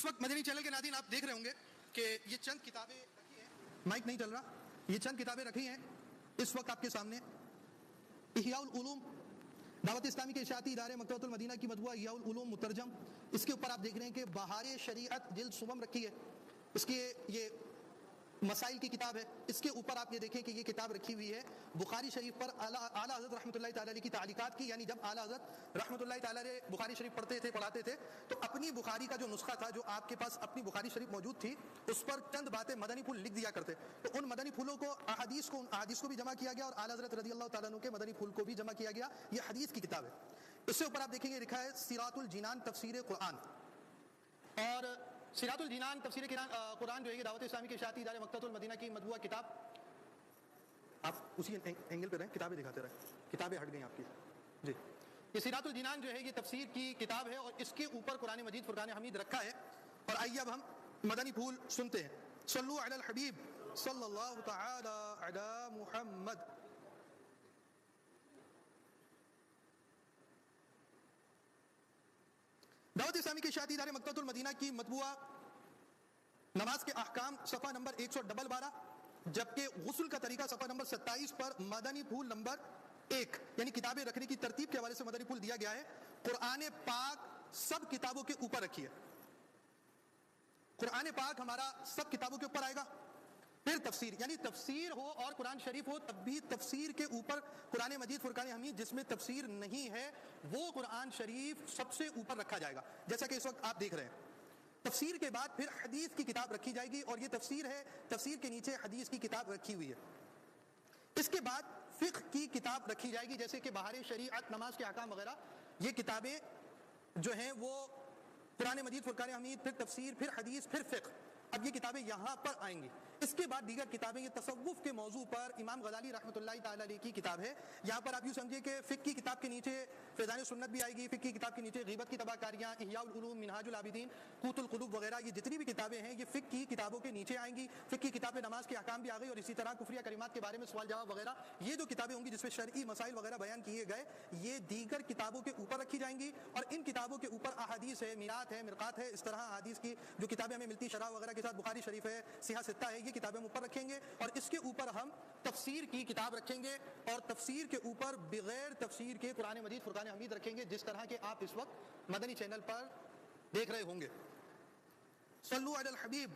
اس وقت مدنی چینل کے ناظرین آپ دیکھ رہے ہوں گے کہ یہ چند کتابیں رکھی ہیں، مائک نہیں چل رہا، یہ چند کتابیں رکھی ہیں اس وقت آپ کے سامنے۔ احیاء العلوم، دعوت اسلامی کے اشاعتی ادارے مکتبۃ المدینہ کی مطبوعہ احیاء العلوم مترجم، اس کے اوپر آپ دیکھ رہے ہیں کہ بہار شریعت جلد سوم رکھی ہے، اس کی یہ مسائل کی کتاب ہے۔ اس کے اوپر آپ یہ دیکھیں کہ یہ کتاب رکھی ہوئی ہے بخاری شریف پر اعلیٰ حضرت رحمۃ اللہ تعالی علیہ کی تعلیقات کی، یعنی جب اعلیٰ حضرت رحمۃ اللہ تعالی علیہ بخاری شریف پڑھاتے تھے تو اپنی بخاری کا جو نسخہ تھا، جو آپ کے پاس اپنی بخاری شریف موجود تھی، اس پر چند باتیں مدنی پھول لکھ دیا کرتے، تو ان مدنی پھولوں کو احادیث کو بھی جمع کیا گیا اور اعلیٰ حضرت رضی اللہ تعالیٰ عنہ کے مدنی پھول کو بھی جمع کیا گیا۔ یہ حدیث کی کتاب ہے۔ اس سے اوپر آپ دیکھیں گے لکھا ہے سیرات الجنان تفسیر قرآن، اور سیرات الجنان تفسیر قرآن جو ہے یہ دعوت اسلامی کے اشاعتی ادارے مکتبۃ المدینہ کی مطبوعہ کتاب۔ آپ اسی اینگل پہ رہیں، کتابیں دکھاتے رہیں، کتابیں ہٹ گئی آپ کی جی۔ یہ سیرات الجنان جو ہے یہ تفسیر کی کتاب ہے اور اس کے اوپر قرآن مجید فرقان حمید رکھا ہے۔ اور آئیے اب ہم مدنی پھول سنتے ہیں۔ صلو علی الحبیب صلی اللہ تعالی علی محمد۔ دعوت اسلامی کے اشاعتی ادارے مکتبۃ المدینہ کی مطبوعہ نماز کے احکام صفحہ نمبر 112، جبکہ غسل کا طریقہ صفحہ نمبر 27 پر مدنی پھول نمبر 1، یعنی کتابیں رکھنے کی ترتیب کے حوالے سے مدنی پھول دیا گیا ہے۔ قرآن پاک سب کتابوں کے اوپر رکھی ہے۔ قرآن پاک ہمارا سب کتابوں کے اوپر آئے گا، پھر تفسیر، یعنی تفسیر ہو اور قرآن شریف ہو تب بھی تفسیر کے اوپر قرآن مجید فرقان حمید، جس میں تفسیر نہیں ہے وہ قرآن شریف سب سے اوپر رکھا جائے گا، جیسا کہ اس وقت آپ دیکھ رہے ہیں۔ تفسیر کے بعد پھر حدیث کی کتاب رکھی جائے گی، اور یہ تفسیر ہے، تفسیر کے نیچے حدیث کی کتاب رکھی ہوئی ہے۔ اس کے بعد فقہ کی کتاب رکھی جائے گی، جیسے کہ بہار شریعت، نماز کے احکام وغیرہ، یہ کتابیں جو ہیں وہ قرآن مجید فرقان حمید، پھر تفسیر، پھر حدیث، پھر فقہ، اب یہ کتابیں یہاں پر آئیں گی۔ اس کے بعد دیگر کتابیں، یہ تصوف کے موضوع پر امام غزالی رحمۃ اللہ تعالی علیہ کی کتاب ہے۔ یہاں پر آپ یوں سمجھے کہ فقہ کی کتاب کے نیچے فیضان سنت بھی آئے گی، فقہ کی کتاب کے نیچے غیبت کی تباہ کاریاں، احیاء العلوم، منہاج العابدین، قوت القلوب وغیرہ، یہ جتنی بھی کتابیں ہیں یہ فقہ کی کتابوں کے نیچے آئیں گی۔ فقہ کی کتاب میں نماز کے احکام بھی آ گئی، اور اسی طرح کفریہ کلمات کے بارے میں سوال جواب وغیرہ، یہ جو کتابیں ہوں گی جس میں شرعی مسائل وغیرہ بیان کیے گئے، یہ دیگر کتابوں کے اوپر رکھی جائیں گی۔ اور ان کتابوں کے اوپر احادیث ہے، میرات ہے، مرقات ہے، اس طرح احادیث کی جو کتابیں ہمیں ملتی شرح وغیرہ کے ساتھ، بخاری شریف ہے، صحیح ستہ ہے، یہ کتابیں ہم اوپر رکھیں گے۔ اور اس کے اوپر ہم تفسیر کی کتاب رکھیں گے، اور تفسیر کے اوپر بغیر تفسیر کے قرآن مجید فرقان حمید رکھیں گے، جس طرح کے آپ اس وقت مدنی چینل پر دیکھ رہے ہوں گے۔ صلو علی الحبیب